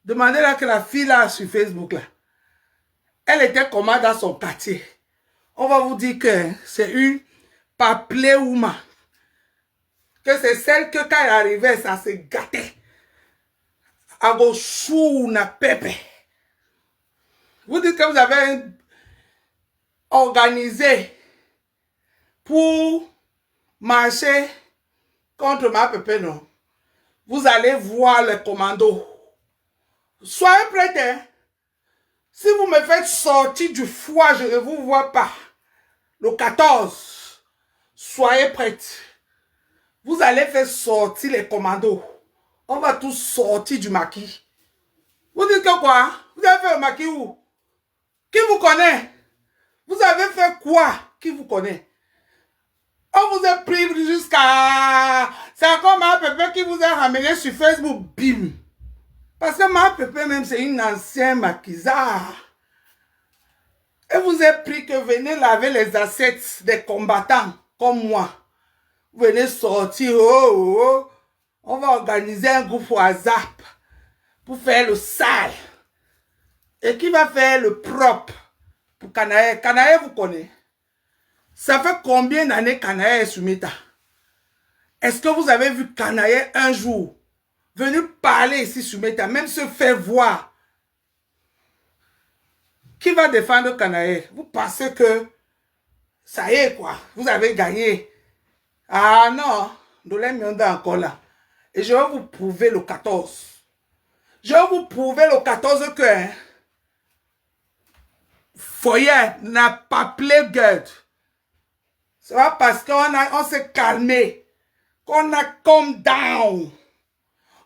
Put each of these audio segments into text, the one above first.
Demandez-la que la fille là sur Facebook là, elle était comment dans son quartier. On va vous dire que c'est une papléouma. Que c'est celle que quand elle arrivait, ça se gâtait. Agochou na pepe. Vous dites que vous avez organisé pour marcher contre ma pépé, non? Vous allez voir les commandos. Soyez prêts, hein? Si vous me faites sortir du foie, je ne vous vois pas. Le 14, soyez prêts. Vous allez faire sortir les commandos. On va tous sortir du maquis. Vous dites que quoi? Vous avez fait le maquis où? Qui vous connaît? Vous avez fait quoi? Qui vous connaît? On vous a pris jusqu'à... C'est encore ma pépé qui vous a ramené sur Facebook. Bim! Parce que ma pépé même, c'est une ancienne maquisard. Et vous a pris que venez laver les assiettes des combattants comme moi. Vous venez sortir. On va organiser un groupe WhatsApp pour faire le sale. Et qui va faire le propre pour Kanaé? Kanaé, vous connaissez? Ça fait combien d'années Kanaé est Soumita? Est-ce que vous avez vu Kanaé un jour venu parler ici Soumita, même se faire voir? Qui va défendre Kanaé? Vous pensez que ça y est quoi, vous avez gagné? Ah non, Ndolé Mionda encore là. Et je vais vous prouver le 14. Je vais vous prouver le 14 que Foyer n'a pas appelé gueule. C'est pas parce qu'on s'est calmé qu'on a come down.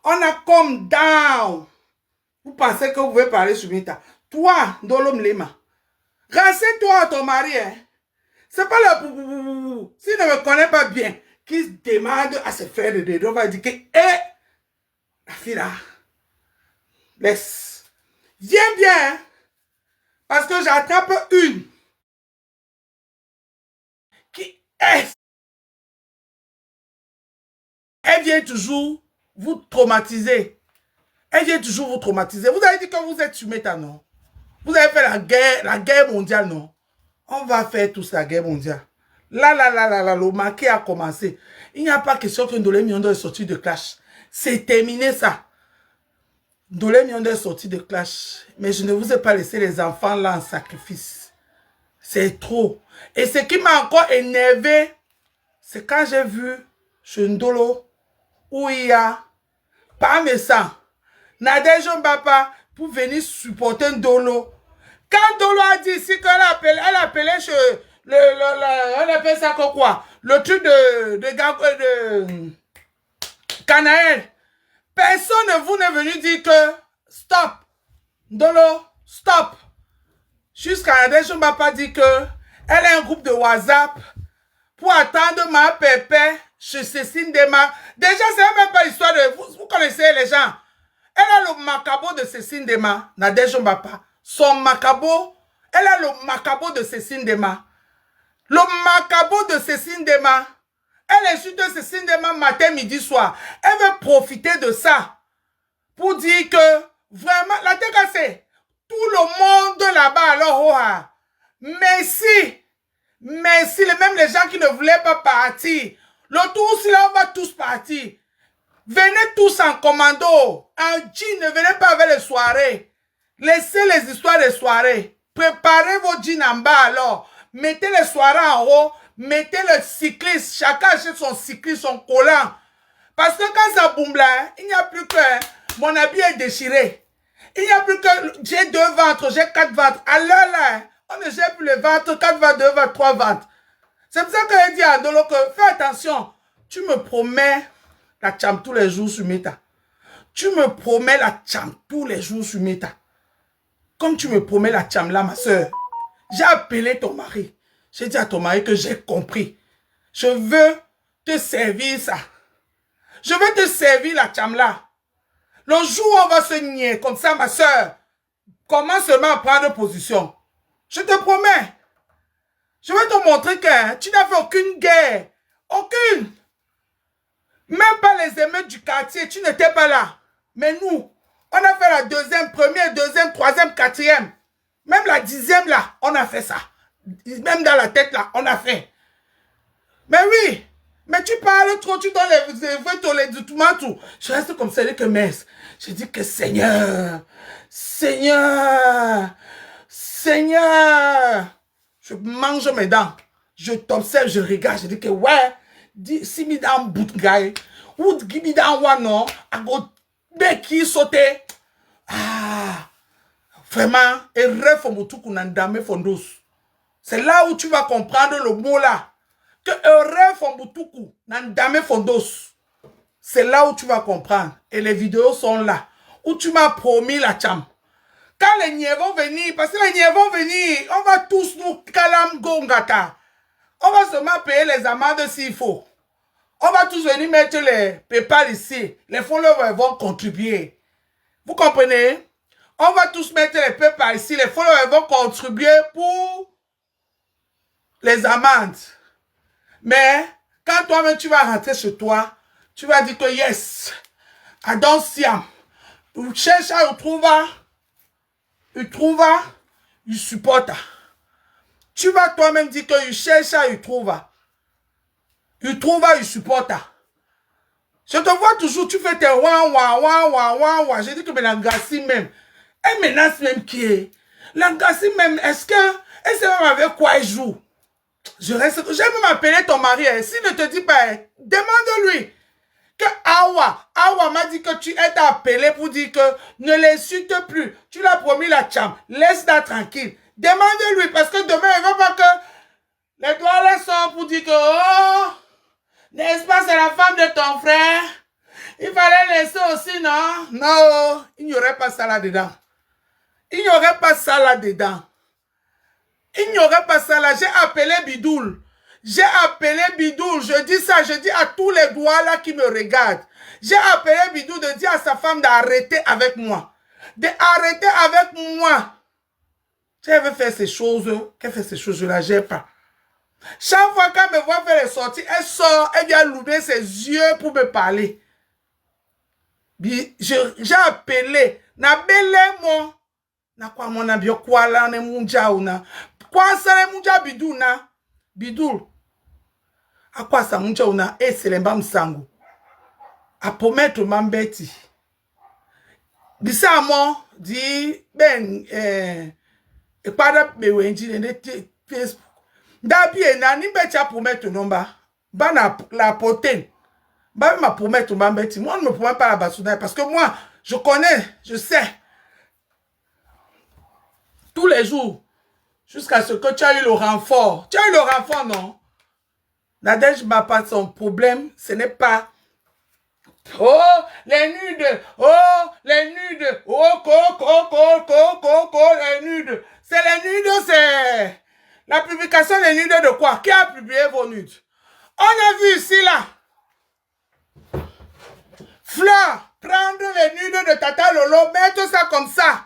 On a come down. Vous pensez que vous pouvez parler sur Mita? Toi, Ndolo Mlema, renseigne-toi à ton mari. Hein? C'est pas le pou. S'il ne me connaît pas bien, qui se demande à se faire de dédos, on va dire que, la fille là, laisse. Viens bien, hein? Parce que j'attrape une qui est. Elle vient toujours vous traumatiser. Elle vient toujours vous traumatiser. Vous avez dit que vous êtes Soumita, non? Vous avez fait la guerre mondiale, non? On va faire tous la guerre mondiale. Là, le maquis a commencé. Il n'y a pas question que Ndolé Mionda est sorti de clash. C'est terminé ça. Ndolé Mionda est sorti de clash. Mais je ne vous ai pas laissé les enfants là en sacrifice. C'est trop. Et ce qui m'a encore énervé, c'est quand j'ai vu chez Ndolo où il y a parmi ça Nadège Mbapa pour venir supporter Ndolo. Quand Ndolo a dit ici qu'elle appelait chez on appelle ça quoi? Le truc de Canaël. Personne vous n'est venu dire que stop. Ndolo, stop. Jusqu'à Nadège Mbapa dit que elle a un groupe de WhatsApp pour attendre ma pépé chez Cécile Dema. Déjà, c'est même pas histoire de... Vous connaissez les gens. Elle a le macabo de Cécile Dema, Nadège Mbapa. Son macabo, elle a le macabo de Cécile Dema. Le macabo de Cécile Dema. Elle insulte Cécile Dema matin, midi, soir. Elle veut profiter de ça pour dire que vraiment, la tête cassée, tout le monde là-bas, alors, merci. Merci, même les gens qui ne voulaient pas partir. Le tour, là, on va tous partir. Venez tous en commando. En jean, ne venez pas avec les soirées. Laissez les histoires des soirées. Préparez vos jeans en bas alors. Mettez les soirées en haut. Mettez le cycliste. Chacun achète son cycliste, son collant. Parce que quand ça boum là, il n'y a plus que mon habit est déchiré. Il n'y a plus que j'ai 2 ventres, j'ai 4 ventres. Alors là, on ne gère plus les ventres, 4 ventres, 2 ventres, 3 ventres. C'est pour ça que j'ai dit à Ndolo que fais attention. Tu me promets la chambre tous les jours sur Meta. Tu me promets la chambre tous les jours sur Meta. Comme tu me promets la chambre là, ma soeur. J'ai appelé ton mari. J'ai dit à ton mari que j'ai compris. Je veux te servir ça. Je veux te servir la chambre là. Le jour où on va se nier comme ça, ma soeur, commence seulement à prendre position. Je te promets. Je vais te montrer que tu n'as fait aucune guerre. Aucune. Même pas les émeutes du quartier, tu n'étais pas là. Mais nous, On a fait la deuxième, première, deuxième, troisième, quatrième. Même la 10e là, on a fait ça. Même dans la tête là, on a fait. Mais oui, mais tu parles trop, tu donnes les tout. Je reste comme ça, que messe. Je dis que Seigneur, Seigneur, Seigneur. Je mange mes dents. Je t'observe, je regarde, je dis que ouais, si mi dans bout de gars, ou mi dans wano, à go beki sauter. Ah, vraiment, et rêve mutuku nandame fondos. C'est là où tu vas comprendre le mot là. Que rêve mutuku nandame fondos. C'est là où tu vas comprendre. Et les vidéos sont là. Où tu m'as promis la cham. Quand les niais vont venir, parce que les niais vont venir, on va tous nous calam gongata. On va seulement payer les amendes s'il faut. On va tous venir mettre les PayPal ici. Les followers vont contribuer. Vous comprenez? On va tous mettre les PayPal ici. Les followers vont contribuer pour les amendes. Mais quand toi-même tu vas rentrer chez toi, tu vas dire que yes, Adon Siam, tu cherches à il supporte. Tu vas toi-même dire que il cherche à il trouve, il supporte. Je te vois toujours, tu fais tes ouah. Je dis que mais l'angassi même, elle menace même qui est. L'angassi même, est-ce même avec quoi il joue? J'ai même appelé ton mari. S'il ne te dit pas, demande-lui. Que Awa m'a dit que tu es appelé pour dire que ne l'insulte plus. Tu l'as promis la chambre. Laisse-la tranquille. Demande-lui parce que demain, il va pas que les doigts là sortent pour dire que oh, n'est-ce pas, c'est la femme de ton frère. Il fallait laisser aussi, non? Non, il n'y aurait pas ça là-dedans. Il n'y aurait pas ça là-dedans. Il n'y aurait pas ça là. J'ai appelé Bidoul. J'ai appelé Bidoul. Je dis ça, je dis à tous les doigts là qui me regardent. J'ai appelé Bidoul de dire à sa femme d'arrêter avec moi. D'arrêter avec moi. Si elle veut faire ces choses, qu'elle fait ces choses, je ne la gère pas. Chaque fois qu'elle me voit faire les sorties, elle sort, elle vient louper ses yeux pour me parler. J'ai appelé. Na belle moi. Na kwa mona bio kwa la ne munja una. Kwa sa ne munja Bidoul na. Bidoul. A quoi ça munja una e selemba msangu. A promettre mambeti. Bisa mo di ben e pada bewenji ne Facebook. Da bien na ni becha promettre nomba. Ba na la protéine. Ba ma promettre mambeti. Moi on ne me promet pas la bassouna parce que moi je connais, je sais. Tous les jours jusqu'à ce que tu as eu le renfort. Tu as eu le renfort, non? Nadège m'a pas son problème, ce n'est pas oh, les nudes, oh, les nudes, oh, les nudes. C'est les nudes, c'est la publication des nudes de quoi? Qui a publié vos nudes? On a vu ici, là. Fleur, prendre les nudes de Tata Lolo, mettre ça comme ça.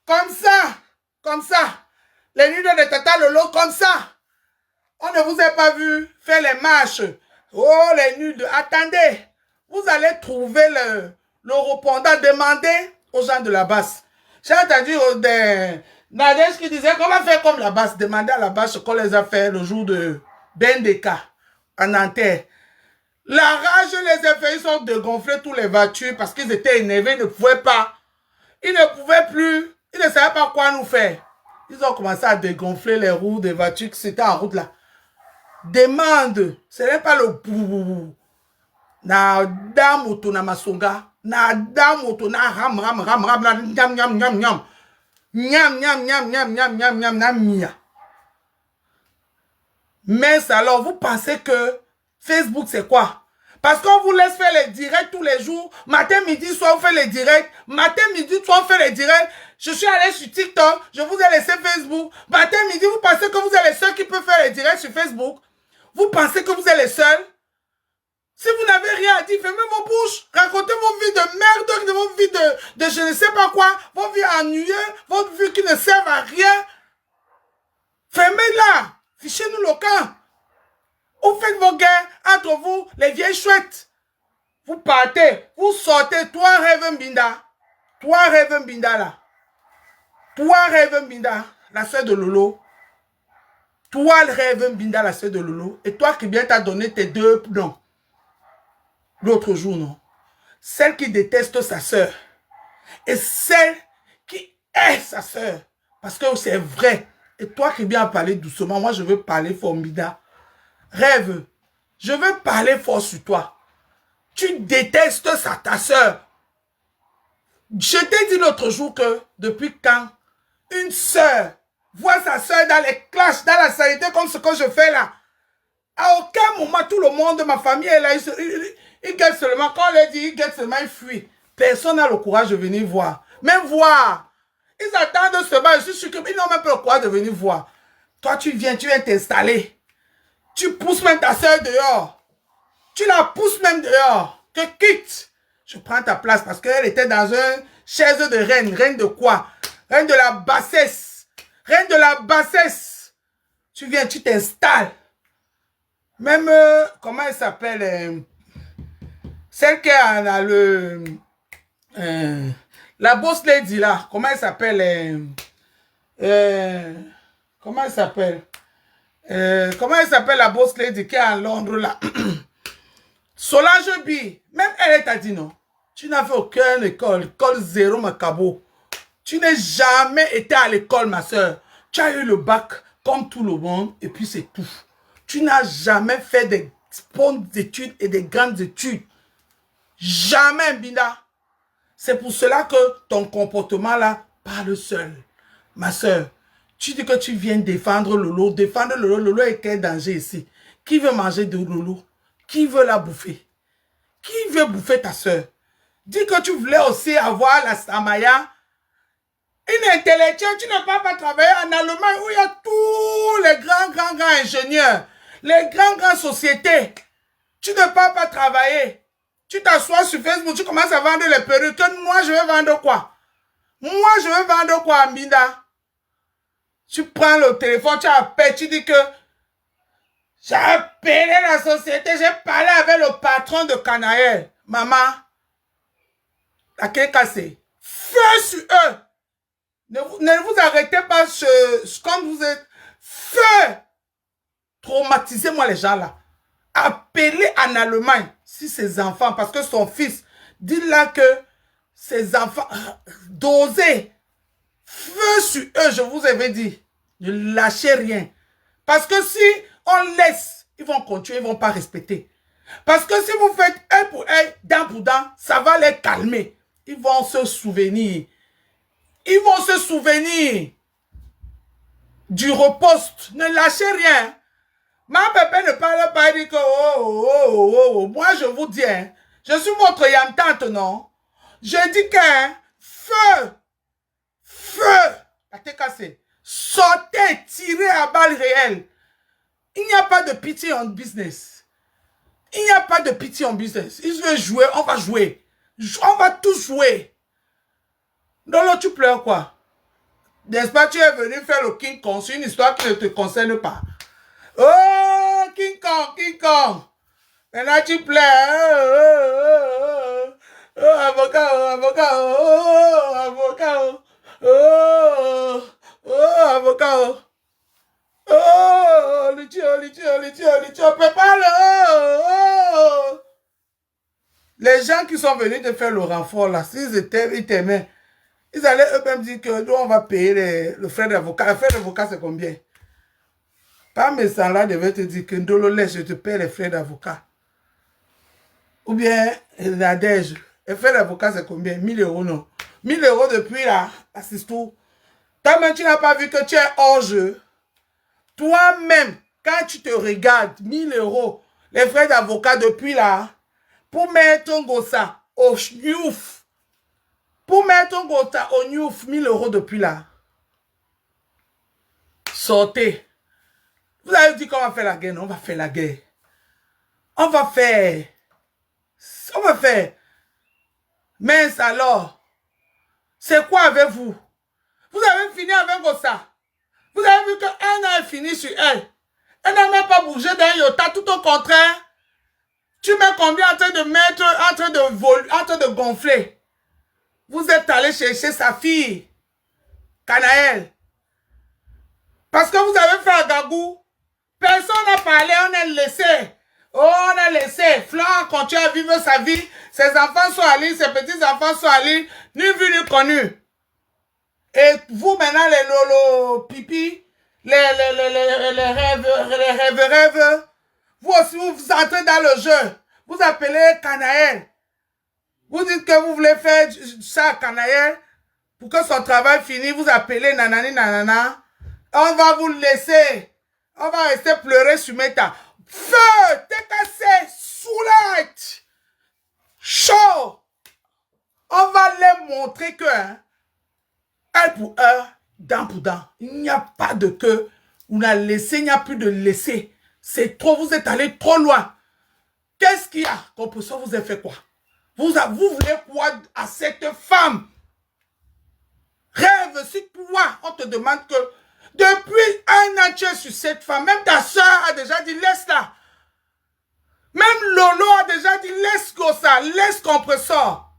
Comme ça, comme ça. Les nudes de Tata Lolo, comme ça. On ne vous a pas vu faire les marches. Oh, les nudes. Attendez. Vous allez trouver le répondant. Demandez aux gens de la basse. J'ai entendu des Nadège qui disaient qu'on va faire comme la basse. Demandez à la basse ce qu'on les a fait le jour de Bendeka en Nanterre. La rage les a fait. Ils sont dégonflés tous les voitures parce qu'ils étaient énervés. Ils ne pouvaient pas. Ils ne pouvaient plus. Ils ne savaient pas quoi nous faire. Ils ont commencé à dégonfler les roues des voitures qui étaient en route là. Demande. Ce n'est pas le boubou. Na damoto na masonga. Na damoto na ram na nyam nyam. Nyam na mia. Mais alors, vous pensez que Facebook c'est quoi? Parce qu'on vous laisse faire les directs tous les jours. Matin, midi, soir, on fait les directs. Matin, midi, soir, on fait les directs. Je suis allé sur TikTok. Je vous ai laissé Facebook. Matin, midi, vous pensez que vous êtes les seuls qui peuvent faire les directs sur Facebook? Vous pensez que vous êtes les seuls? Si vous n'avez rien à dire, fermez vos bouches. Racontez vos vies de merde, vos vies de je ne sais pas quoi. Vos vies ennuyeuses, vos vies qui ne servent à rien. Fermez-la. Fichez-nous le camp. Vous faites vos guerres entre vous, les vieilles chouettes. Vous partez, vous sortez, toi, Rêve Mbinda. Toi, Rêve Mbinda, là. Toi, Rêve Mbinda, la soeur de Lolo. Toi, le Rêve Mbinda, la soeur de Lolo. Et toi qui bien t'as donné tes deux noms. L'autre jour, non. Celle qui déteste sa soeur. Et celle qui est sa soeur. Parce que c'est vrai. Et toi qui viens parler doucement, moi je veux parler fort, Mbinda. Rêve, je veux parler fort sur toi. Tu détestes ta soeur. Je t'ai dit l'autre jour que depuis quand une soeur voit sa soeur dans les clashs, dans la saleté comme ce que je fais là, à aucun moment tout le monde de ma famille est là, il guette seulement, quand on leur dit, il guette seulement, il fuit. Personne n'a le courage de venir voir. Même voir. Ils attendent seulement, je suis sûr qu'ils n'ont même pas le courage de venir voir. Toi, tu viens t'installer. Tu pousses même ta soeur dehors. Tu la pousses même dehors. Que quitte. Je prends ta place parce qu'elle était dans une chaise de reine. Reine de quoi? Reine de la bassesse. Reine de la bassesse. Tu viens, tu t'installes. Même, comment elle s'appelle? Celle qui a le... la boss lady là. Comment elle s'appelle? Comment elle s'appelle? Comment elle s'appelle la boss lady qui est à Londres là? Solange B. Même elle t'a dit non. Tu n'as fait aucune école. École zéro macabo. Tu n'as jamais été à l'école ma soeur. Tu as eu le bac comme tout le monde et puis c'est tout. Tu n'as jamais fait des bonnes études et des grandes études. Jamais, Mbinda. C'est pour cela que ton comportement là parle seul. Ma soeur, tu dis que tu viens défendre Lolo. Défendre Lolo. Lolo est quel danger ici? Qui veut manger de Lolo? Qui veut la bouffer? Qui veut bouffer ta soeur? Dis que tu voulais aussi avoir la Samaya. Une intellectuelle, tu ne peux pas travailler en Allemagne où il y a tous les grands ingénieurs, les grandes sociétés. Tu ne peux pas travailler. Tu t'assois sur Facebook, tu commences à vendre les perruques. Moi, je vais vendre quoi? Moi, je vais vendre quoi, Mbinda? Tu prends le téléphone, tu appelles, tu dis que j'ai appelé la société, j'ai parlé avec le patron de Canaël. Maman, la quai cassé. Feu sur eux. Ne vous arrêtez pas comme vous êtes. Feu. Traumatisez-moi les gens là. Appelez en Allemagne si ses enfants, parce que son fils, dit-là que ses enfants, dosez. Feu sur eux, je vous avais dit. Ne lâchez rien. Parce que si on laisse, ils vont continuer, ils ne vont pas respecter. Parce que si vous faites un pour un, dent pour dent, ça va les calmer. Ils vont se souvenir. Ils vont se souvenir du reposte. Ne lâchez rien. Ma pépé ne parle pas et dit que moi je vous dis, hein, je suis votre yamtante, non? Je dis que feu, la tête cassée, sortez, tirez à balles réelles. Il n'y a pas de pitié en business. Il n'y a pas de pitié en business. Ils veulent jouer, on va jouer. On va tous jouer. Non, là, tu pleures quoi? N'est-ce pas, tu es venu faire le King Kong, c'est une histoire qui ne te concerne pas. Oh, King Kong, King Kong. Maintenant, tu pleures. Oh, avocat, avocat, avocat. Avocat. Oh, Lucio, prépare-le. Les gens qui sont venus te faire le renfort là, s'ils ils t'aimaient, ils allaient eux-mêmes dire que nous on va payer le frais d'avocat. Le frais d'avocat c'est combien? Pas mes gens là devaient te dire que Ndolo laisse, je te paye les frais d'avocat. Ou bien Nadège, les frais d'avocat c'est combien? 1000 euros non. 1000 euros depuis là, assiste tout. Toi-même tu n'as pas vu que tu es hors jeu. Toi-même, quand tu te regardes, 1000 euros, les frais d'avocat depuis là, pour mettre ton gossa au Newf, pour mettre ton gossa au Newf, 1000 euros depuis là. Sortez. Vous avez dit qu'on va faire la guerre, non? On va faire la guerre. On va faire. Mais alors, c'est quoi avec vous? Vous avez fini avec gossa. Vous avez vu qu'un an est fini sur elle. Elle n'a même pas bougé d'un iota, tout au contraire. Tu mets combien en train de mettre, en train de gonfler. Vous êtes allé chercher sa fille, Canaël. Parce que vous avez fait un gagou. Personne n'a parlé, on a laissé. Oh, on a laissé. Flore continue à vivre sa vie. Ses enfants sont allés, ses petits-enfants sont allés. Ni vu ni connu. Et vous, maintenant, les lolo pipi, les rêves, vous aussi, vous entrez dans le jeu. Vous appelez Canaël. Vous dites que vous voulez faire ça à Canaël pour que son travail finisse. Vous appelez nanani nanana. On va vous laisser. On va rester pleurer sur Meta. Feu, t'es cassé, soulette, chaud. On va les montrer que, hein, œil pour œil, dent pour dent. Il n'y a pas de queue. On a laissé, il n'y a plus de laisser. C'est trop, vous êtes allé trop loin. Qu'est-ce qu'il y a? Composition, vous avez fait quoi? Vous voulez quoi à cette femme? Rêve, si toi, on te demande que depuis un an, tu es sur cette femme. Même ta soeur a déjà dit, laisse-la. Même Lolo a déjà dit, laisse ça, laisse compresseur.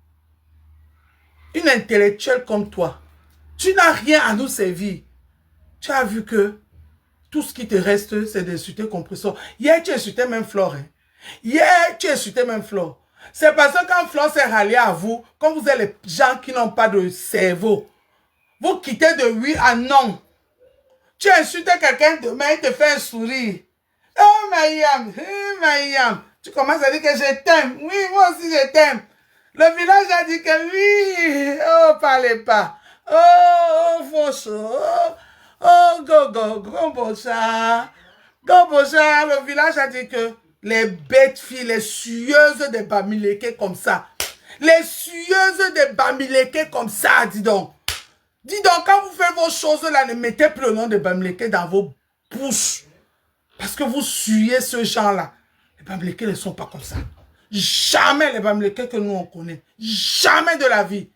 Une intellectuelle comme toi, tu n'as rien à nous servir. Tu as vu que tout ce qui te reste, c'est d'insulter compresseur. Hier, tu insultais même Flore. Hein? Hier, tu insultais même Flore. C'est parce que quand Flore s'est rallié à vous, quand vous êtes les gens qui n'ont pas de cerveau, vous quittez de oui à non. Tu insultes quelqu'un demain, il te fait un sourire. Oh, Mayam, tu commences à dire que je t'aime. Oui, moi aussi je t'aime. Le village a dit que oui. Oh, parlez pas. Oh, Faucho. Oh, Gombocha. Gombocha, le village a dit que les bêtes filles, les sueuses des Bamileke comme ça. Les sueuses des Bamileke comme ça, dis donc. Dis donc, quand vous faites vos choses là, ne mettez plus le nom de Bamileke dans vos bouches. Parce que vous suyez ce genre-là. Les Bamileke ne sont pas comme ça. Jamais les Bamileke que nous on connaît. Jamais de la vie.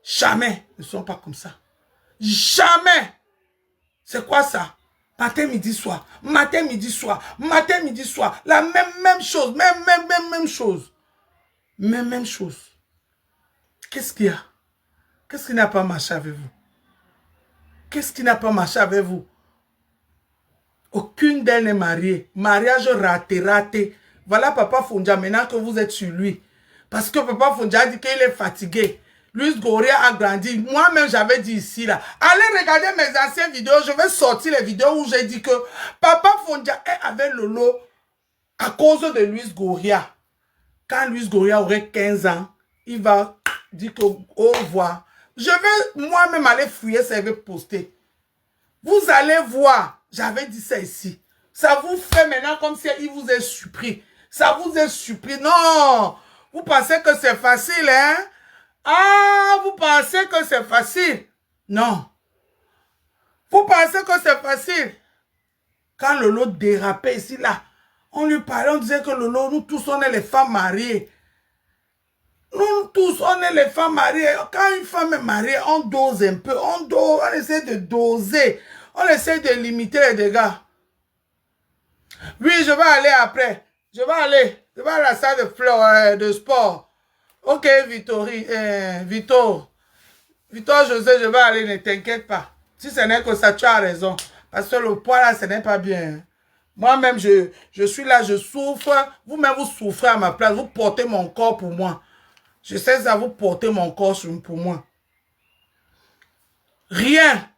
Jamais ne sont pas comme ça. Jamais. C'est quoi ça? Matin, midi, soir. Matin, midi, soir. Matin, midi, soir. La même chose. Même chose. Même chose. Qu'est-ce qu'il y a? Qu'est-ce qui n'a pas marché avec vous? Qu'est-ce qui n'a pas marché avec vous? Aucune d'elles n'est mariée. Mariage raté. Voilà Papa Fondia, maintenant que vous êtes sur lui. Parce que Papa Fondia a dit qu'il est fatigué. Luis Goria a grandi. Moi-même, j'avais dit ici, là. Allez regarder mes anciennes vidéos. Je vais sortir les vidéos où j'ai dit que Papa Fondia est avec Lolo à cause de Luis Goria. Quand Luis Goria aurait 15 ans, il va dire que au revoir. Je vais moi-même aller fouiller ça et poster. Vous allez voir. J'avais dit ça ici. Ça vous fait maintenant comme si il vous est surpris. Ça vous est surpris. Non. Vous pensez que c'est facile, hein? Ah, vous pensez que c'est facile? Non. Vous pensez que c'est facile? Quand Lolo dérapait ici, là, on lui parlait, on disait que Lolo, nous tous, on est les femmes mariées. Nous tous, on est les femmes mariées. Quand une femme est mariée, on dose un peu. On essaie de doser. On essaie de limiter les dégâts. Oui, je vais aller après. Je vais aller à la salle de sport. Ok, Vito, José, je vais aller, ne t'inquiète pas. Si ce n'est que ça, tu as raison. Parce que le poids là, ce n'est pas bien. Moi-même, je suis là, je souffre. Vous-même, vous souffrez à ma place. Vous portez mon corps pour moi. Je sais à vous porter mon corps pour moi. Rien.